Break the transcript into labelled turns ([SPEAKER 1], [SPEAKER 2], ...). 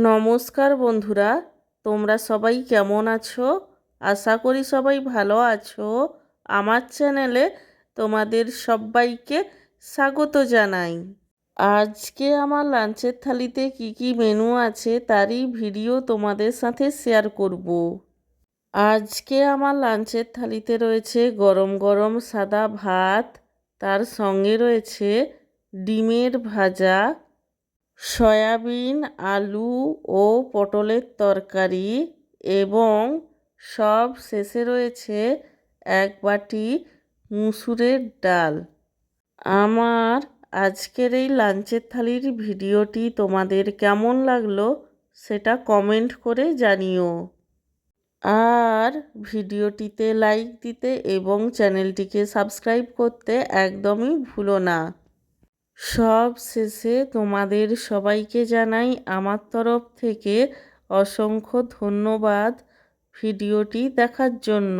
[SPEAKER 1] নমস্কার বন্ধুরা, তোমরা সবাই কেমন আছো? আশা করি সবাই ভালো আছো। আমার চ্যানেলে তোমাদের সবাইকে স্বাগত জানাই। আজকে আমার লাঞ্চের থালিতে কি কি মেনু আছে তারই ভিডিও তোমাদের সাথে শেয়ার করব। আজকে আমার লাঞ্চের থালিতে রয়েছে গরম গরম সাদা ভাত, তার সঙ্গে রয়েছে ডিমের ভাজা, সয়াবিন, আলু ও পটলের তরকারি এবং সব শেষে রয়েছে এক বাটি মুসুরের ডাল। আমার আজকের এই লাঞ্চের থালির ভিডিওটি তোমাদের কেমন লাগলো সেটা কমেন্ট করে জানিও। আর ভিডিওটিতে লাইক দিতে এবং চ্যানেলটিকে সাবস্ক্রাইব করতে একদমই ভুলো না। সব শেষে তোমাদের সবাইকে জানাই আমার তরফ থেকে অসংখ্য ধন্যবাদ ভিডিওটি দেখার জন্য।